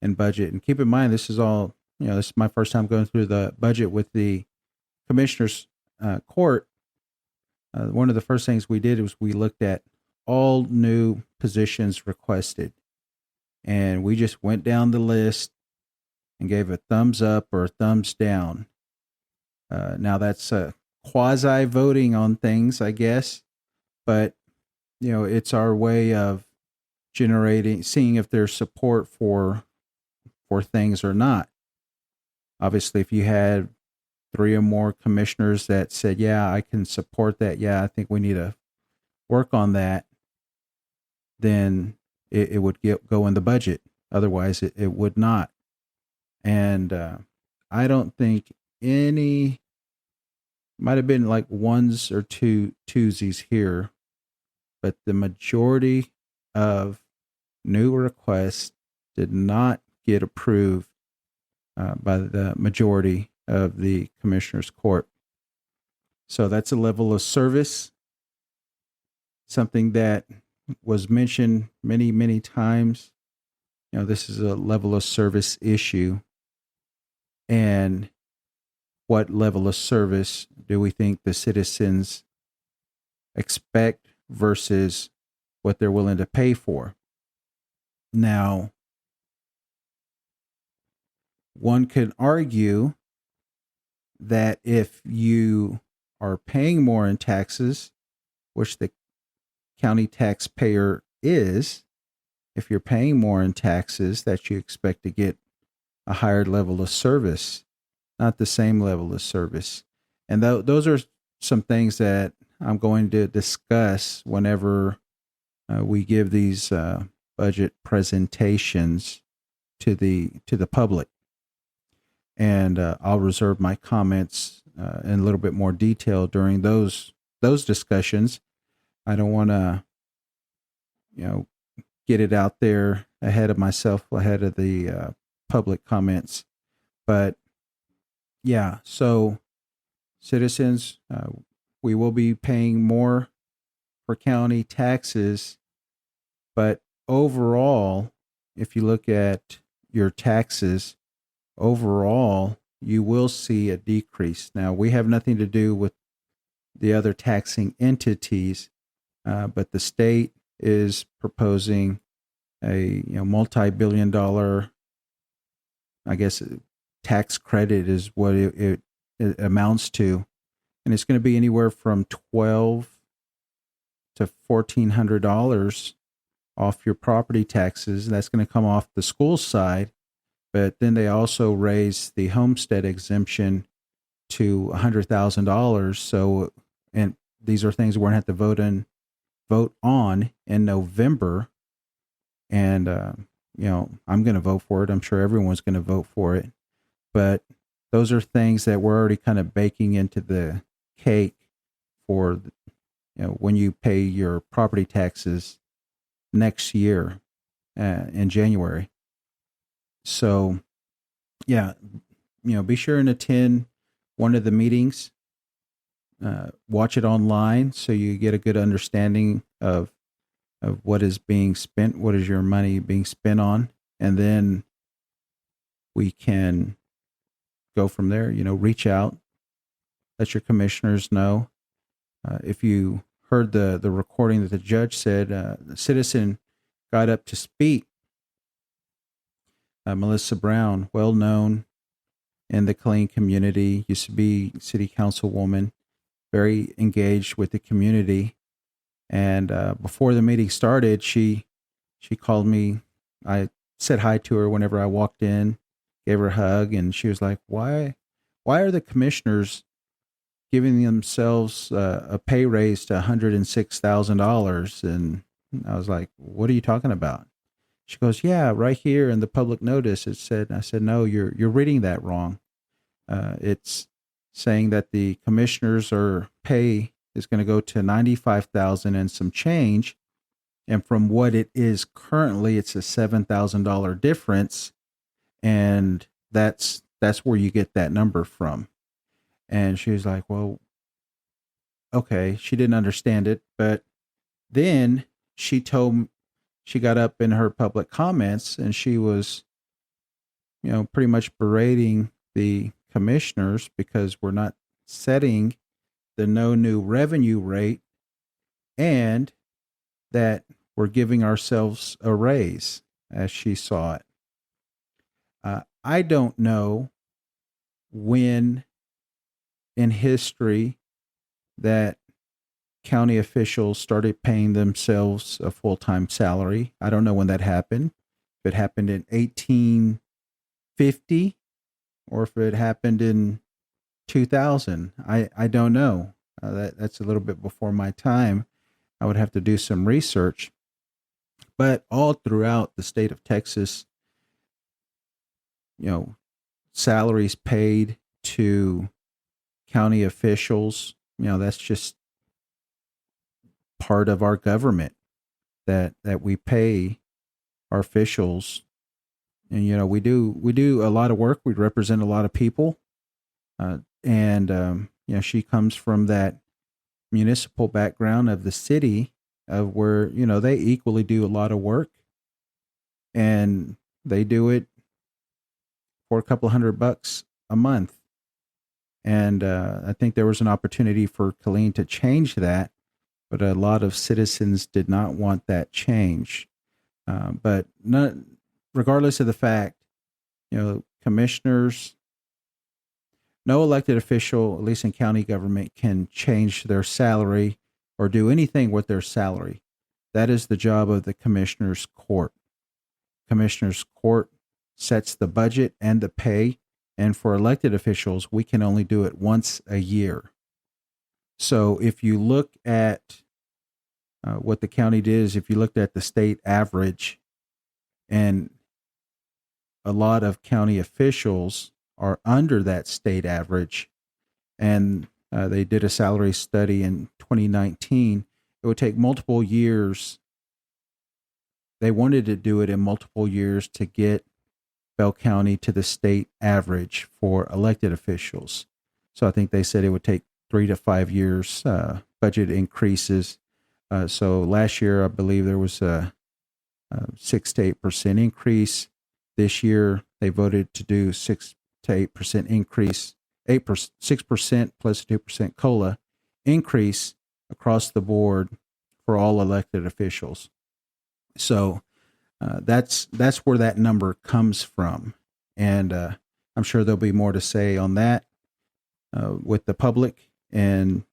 S1: in budget, and keep in mind, this is all, this is my first time going through the budget with the Commissioner's Court. One of the first things we did was we looked at all new positions requested. And we just went down the list and gave a thumbs up or a thumbs down. Now that's quasi voting on things, I guess, but it's our way of seeing if there's support for things or not. Obviously, if you had 3 or more commissioners that said, yeah, I can support that, yeah, I think we need to work on that, then it would go in the budget. Otherwise, it would not. And I don't think any, might have been like ones or twosies here, but the majority of new requests did not get approved by the majority of the Commissioner's Court. So that's a level of service, something that was mentioned many, many times. This is a level of service issue. And what level of service do we think the citizens expect versus what they're willing to pay for? Now, one could argue that if you are paying more in taxes, which the county taxpayer is, if you're paying more in taxes, that you expect to get a higher level of service, not the same level of service. And those are some things that I'm going to discuss whenever we give these budget presentations to the public. And I'll reserve my comments in a little bit more detail during those discussions. I don't want to, get it out there ahead of myself, ahead of the public comments. But yeah, so citizens, we will be paying more for county taxes, but overall, if you look at your taxes, overall, you will see a decrease. Now, we have nothing to do with the other taxing entities, but the state is proposing a multi-billion-dollar, I guess, tax credit is what it amounts to, and it's going to be anywhere from $1,200 to $1,400 off your property taxes. And that's going to come off the school side, but then they also raise the homestead exemption to $100,000. So, and these are things we're going to have to vote on in November. And, I'm going to vote for it. I'm sure everyone's going to vote for it. But those are things that we're already kind of baking into the cake for, when you pay your property taxes next year in January. So, yeah, be sure and attend one of the meetings. Watch it online so you get a good understanding of what is being spent, what is your money being spent on, and then we can go from there. Reach out, let your commissioners know. If you heard the recording that the judge said, the citizen got up to speak. Melissa Brown, well known in the Killeen community, used to be city councilwoman, very engaged with the community. And before the meeting started, she called me. I said hi to her whenever I walked in, gave her a hug, and she was like, "Why are the commissioners giving themselves a pay raise to $106,000?" And I was like, "What are you talking about?" She goes, "Yeah, right here in the public notice it said." I said, "No, you're reading that wrong. It's saying that the commissioners' pay is going to go to $95,000 and some change, And from what it is currently, it's a $7,000 difference. And that's where you get that number from. And she was like, well, okay. She didn't understand it. But then she got up in her public comments and she was, pretty much berating the commissioners because we're not setting the no new revenue rate and that we're giving ourselves a raise, as she saw it. I don't know when in history that county officials started paying themselves a full-time salary. I don't know when that happened. If it happened in 1850 or if it happened in 2000, I don't know. That's a little bit before my time. I would have to do some research. But all throughout the state of Texas, salaries paid to county officials, that's just part of our government that we pay our officials. And we do a lot of work. We represent a lot of people. And she comes from that municipal background of the city of where, they equally do a lot of work and they do it for a couple $100 a month. And I think there was an opportunity for Colleen to change that, but a lot of citizens did not want that change. But not, regardless of the fact, commissioners, no elected official, at least in county government, can change their salary or do anything with their salary. That is the job of the commissioner's court. Commissioner's court sets the budget and the pay. And for elected officials, we can only do it once a year. So if you look at what the county did, if you looked at the state average, and a lot of county officials are under that state average, and they did a salary study in 2019, it would take multiple years. They wanted to do it in multiple years to get Bell County to the state average for elected officials. So I think they said it would take 3 to 5 years budget increases. So last year, I believe there was a 6 to 8% increase. This year, they voted to do 6 to 8% increase, 6% plus 2% COLA increase across the board for all elected officials. So that's where that number comes from, and I'm sure there'll be more to say on that with the public, and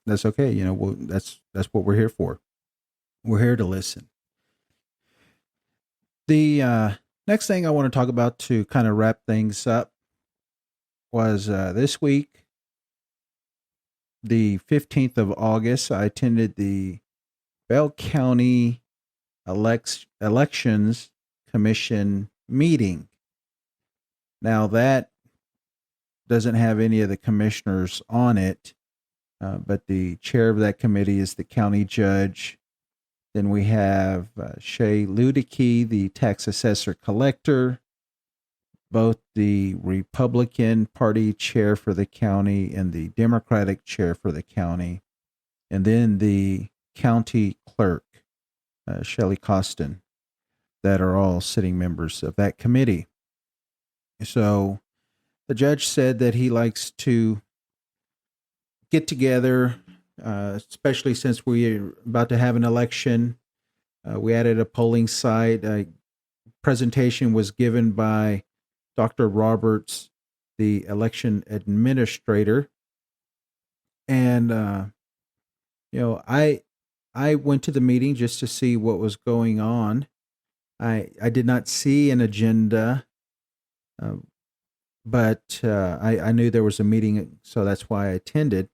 S1: that's okay. That's what we're here for. We're here to listen. The next thing I want to talk about to kind of wrap things up was this week, the 15th of August, I attended the Bell County Elections Commission meeting. Now, that doesn't have any of the commissioners on it, but the chair of that committee is the county judge. Then we have Shay Ludicky, the tax assessor collector, both the Republican Party chair for the county and the Democratic chair for the county, and then the county clerk, Shelley Costin, that are all sitting members of that committee. So the judge said that he likes to get together, especially since we're about to have an election. We added a polling site. A presentation was given by Dr. Roberts, the election administrator. And, I went to the meeting just to see what was going on. I did not see an agenda, but I knew there was a meeting, so that's why I attended.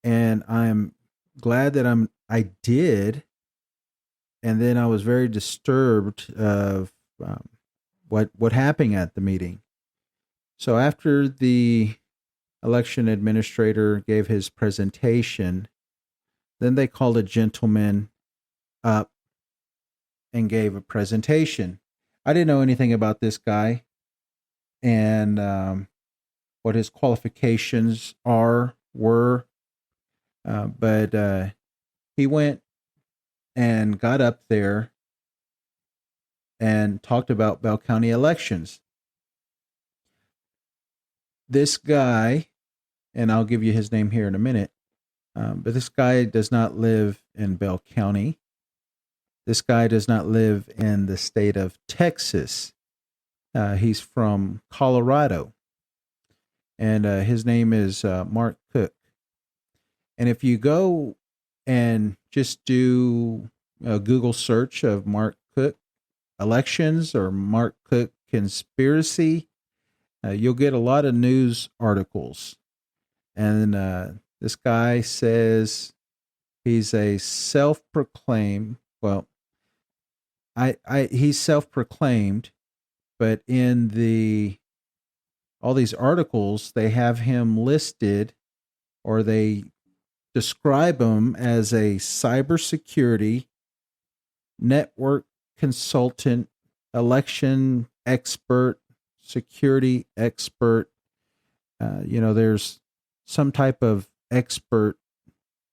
S1: And I'm glad that I did. And then I was very disturbed of what happened at the meeting. So after the election administrator gave his presentation, then they called a gentleman up and gave a presentation. I didn't know anything about this guy and what his qualifications were, but he went and got up there and talked about Bell County elections. This guy, and I'll give you his name here in a minute, but this guy does not live in Bell County. This guy does not live in the state of Texas. He's from Colorado, and his name is Mark Cook. And if you go and just do a Google search of Mark Cook elections or Mark Cook conspiracy, you'll get a lot of news articles. And this guy says he's a self-proclaimed, well, he's self-proclaimed, but in all these articles, they have him listed, or they describe him as a cybersecurity network consultant, election expert, security expert. There's some type of expert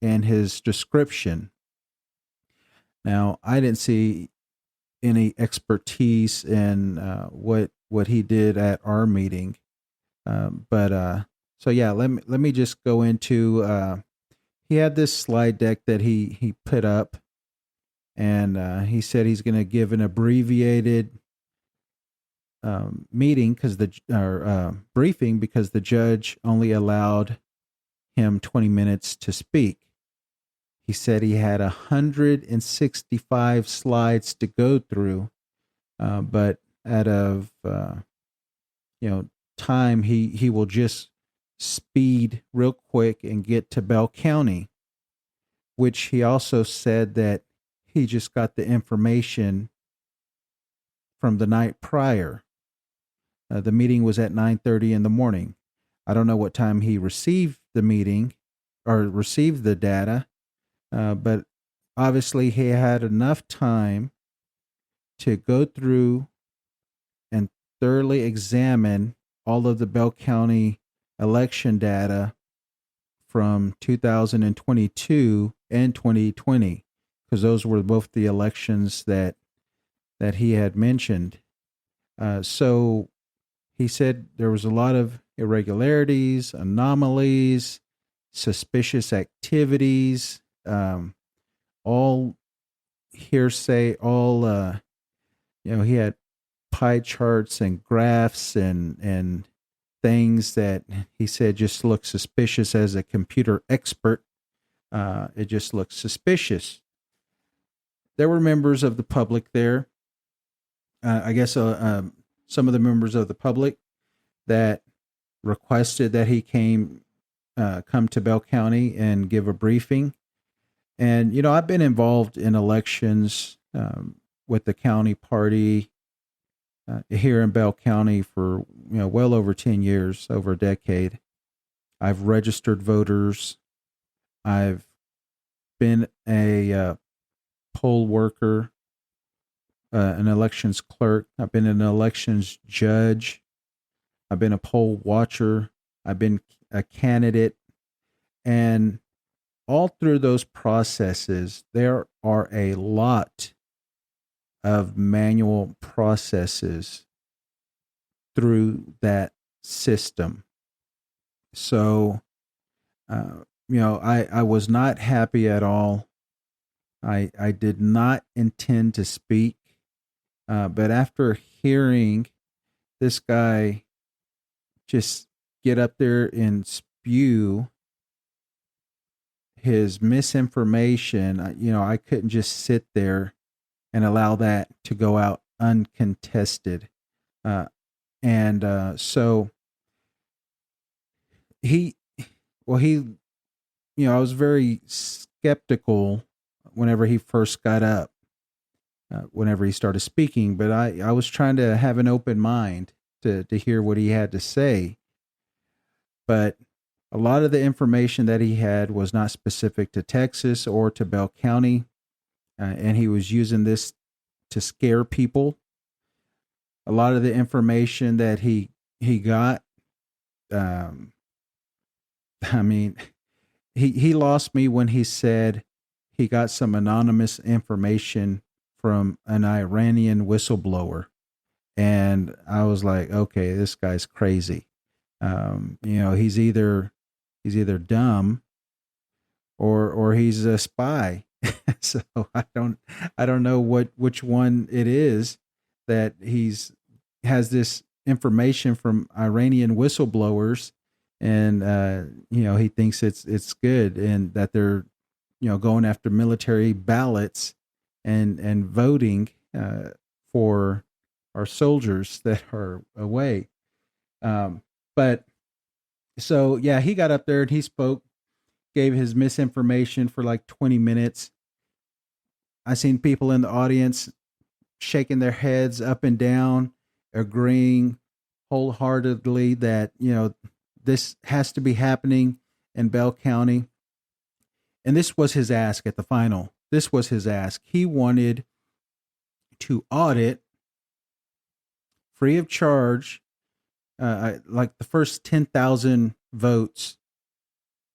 S1: in his description. Now, I didn't see any expertise in what he did at our meeting, so yeah, let me just go into. He had this slide deck that he put up, and he said he's going to give an abbreviated briefing because the judge only allowed him 20 minutes to speak. He said he had 165 slides to go through, but out of time, he will just speed real quick and get to Bell County, which he also said that he just got the information from the night prior. The meeting was at 9:30 in the morning. I don't know what time he received the meeting or received the data, but obviously he had enough time to go through and thoroughly examine all of the Bell County election data from 2022 and 2020, because those were both the elections that he had mentioned. So he said there was a lot of irregularities, anomalies, suspicious activities, all hearsay, all he had pie charts and graphs and things that he said just looked suspicious. As a computer expert, it just looked suspicious. There were members of the public there. I guess some of the members of the public that requested that he come to Bell County and give a briefing. And, I've been involved in elections with the county party here in Bell County for, well over 10 years, over a decade. I've registered voters. I've been a poll worker, an elections clerk. I've been an elections judge. I've been a poll watcher. I've been a candidate. And all through those processes, there are a lot of manual processes through that system. So, I was not happy at all. I did not intend to speak, but after hearing this guy just get up there and spew his misinformation, I couldn't just sit there and allow that to go out uncontested. So I was very skeptical whenever he first got up, whenever he started speaking, but I was trying to have an open mind to hear what he had to say. But a lot of the information that he had was not specific to Texas or to Bell County. and he was using this to scare people. A lot of the information that he got, um, I mean, he lost me when he said he got some anonymous information from an Iranian whistleblower, and I was like, okay, this guy's crazy. He's either dumb or he's a spy. So I don't know which one it is that has this information from Iranian whistleblowers, and he thinks it's good, and that they're going after military ballots and voting for our soldiers that are away. But so yeah, he got up there and he spoke, gave his misinformation for like 20 minutes. I seen people in the audience shaking their heads up and down, agreeing wholeheartedly that, this has to be happening in Bell County. And this was his ask at the final. This was his ask. He wanted to audit free of charge, like the first 10,000 votes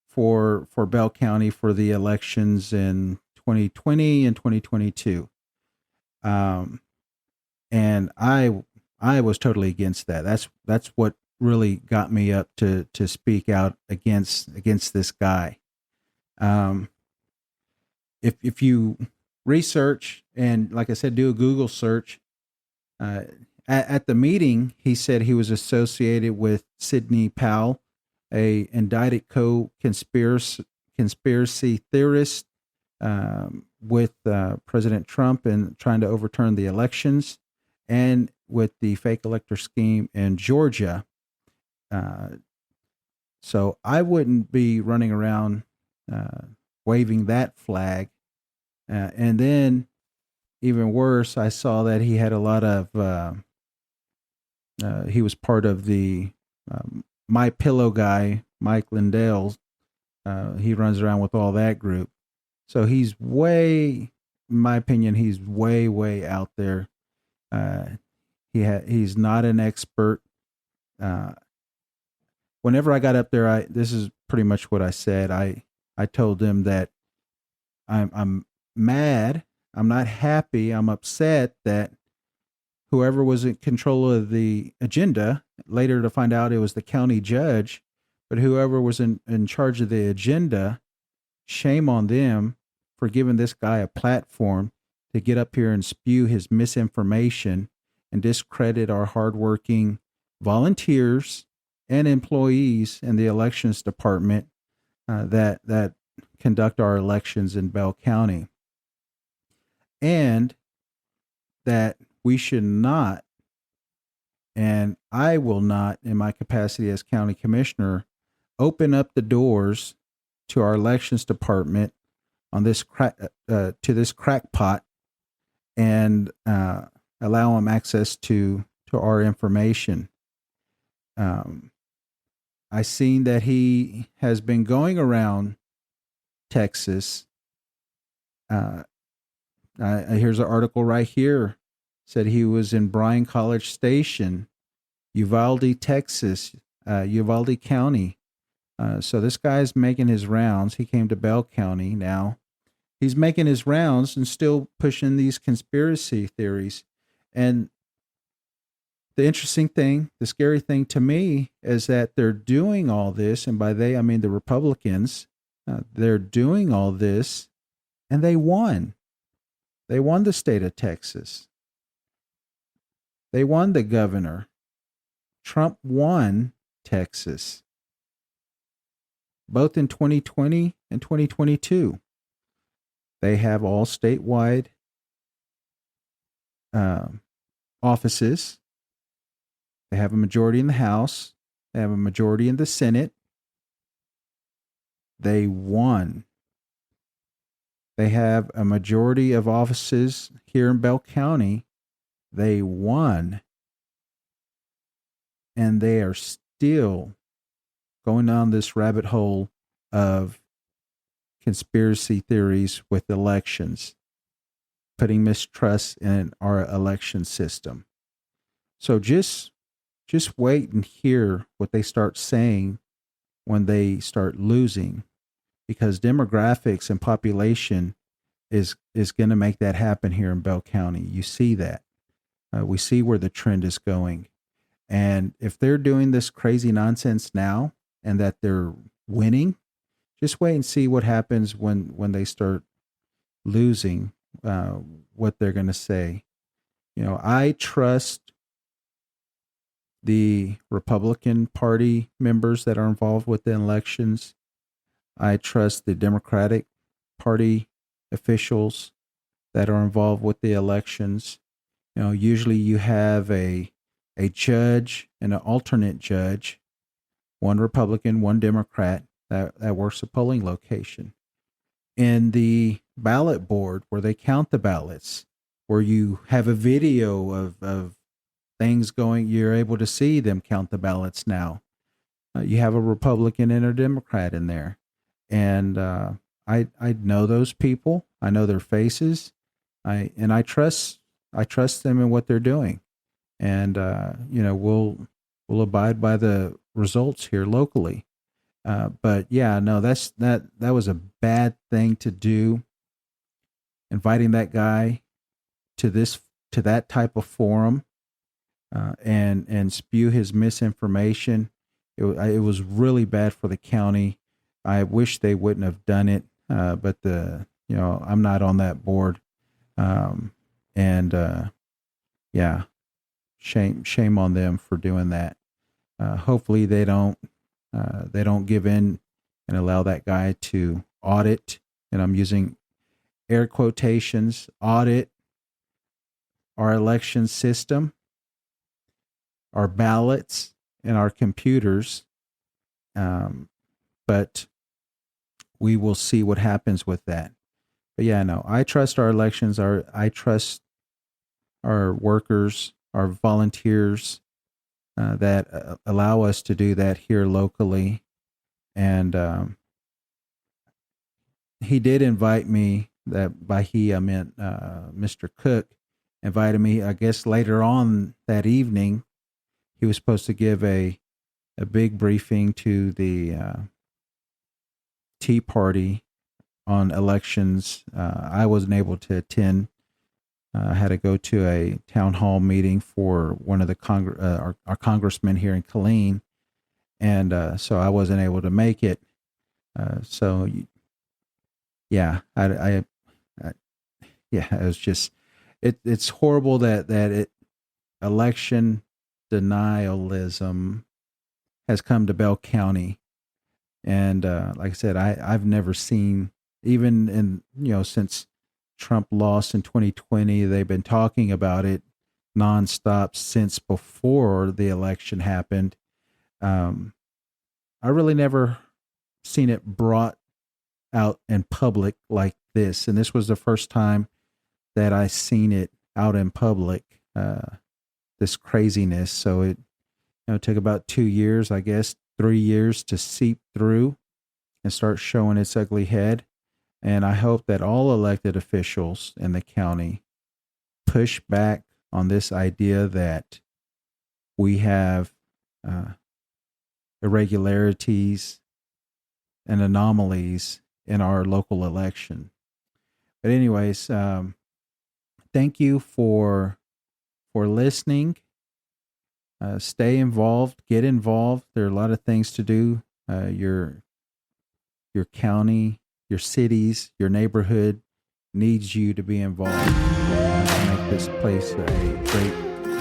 S1: for Bell County for the elections in 2020 and 2022. And I was totally against that. That's what really got me up to speak out against this guy. If you research and, like I said, do a Google search, at the meeting, he said he was associated with Sidney Powell, a indicted conspiracy theorist with President Trump and trying to overturn the elections, and with the fake elector scheme in Georgia. So I wouldn't be running around waving that flag. And then, even worse, I saw that he had a lot of. He was part of the My Pillow guy, Mike Lindell. He runs around with all that group. So he's in my opinion, he's way out there. He's not an expert. Whenever I got up there, this is pretty much what I said. I told him that I'm mad. I'm not happy. I'm upset that whoever was in control of the agenda, later to find out it was the county judge, but whoever was in charge of the agenda, shame on them for giving this guy a platform to get up here and spew his misinformation and discredit our hardworking volunteers and employees in the elections department that conduct our elections in Bell County. And that we should not, and I will not, in my capacity as county commissioner, open up the doors to our elections department on this to this crackpot and allow him access to our information. I seen that he has been going around Texas. Here's an article right here. Said he was in Bryan College Station, Uvalde, Texas, Uvalde County. So this guy's making his rounds. He came to Bell County now. He's making his rounds and still pushing these conspiracy theories. And the interesting thing, the scary thing to me, is that they're doing all this, and by they, I mean the Republicans, they're doing all this, and they won. They won the state of Texas. They won the governor. Trump won Texas, both in 2020 and 2022. They have all statewide offices. They have a majority in the House. They have a majority in the Senate. They won. They have a majority of offices here in Bell County. They won. And they are still going down this rabbit hole of conspiracy theories with elections. putting mistrust in our election system. So just wait and hear what they start saying when they start losing, because demographics and population is going to make that happen here in Bell County. You see that. We see where the trend is going. And if they're doing this crazy nonsense now and that they're winning, just wait and see what happens when they start losing, what they're going to say. I trust the Republican Party members that are involved with the elections. I trust the Democratic Party officials that are involved with the elections. Usually you have a judge and an alternate judge, one Republican, one Democrat, that works the polling location. In the ballot board where they count the ballots, where you have a video of things going, you're able to see them count the ballots now. You have a Republican and a Democrat in there. And I know those people. I know their faces. I trust them in what they're doing. And we'll abide by the results here locally. But yeah, no, that was a bad thing to do. Inviting that guy to that type of forum, and spew his misinformation. It was really bad for the county. I wish they wouldn't have done it. But I'm not on that board. Yeah, shame on them for doing that. Hopefully they don't give in and allow that guy to audit, and I'm using air quotations, audit our election system, our ballots, and our computers. But we will see what happens with that. But yeah, no, I trust our elections. I trust our workers, our volunteers, that allow us to do that here locally. And he did invite me. That by he, I meant Mr. Cook invited me. I guess later on that evening, he was supposed to give a big briefing to the Tea Party on elections. I wasn't able to attend. I had to go to a town hall meeting for one of the our congressmen here in Killeen, and so I wasn't able to make it. Yeah, yeah, it was just it's horrible that election denialism has come to Bell County, and like I said, I've never seen, even in since Trump lost in 2020, they've been talking about it nonstop since before the election happened. I really never seen it brought out in public like this, and this was the first time that I seen it out in public. This craziness. So it took about 2 years, I guess 3 years, to seep through and start showing its ugly head. And I hope that all elected officials in the county push back on this idea that we have irregularities and anomalies in our local election. But anyways, thank you for listening. Stay involved, get involved. There are a lot of things to do. Your county, your cities, your neighborhood needs you to be involved to make this place a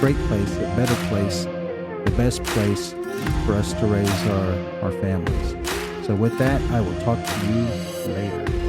S1: great place, a better place, the best place for us to raise our families. So with that, I will talk to you later.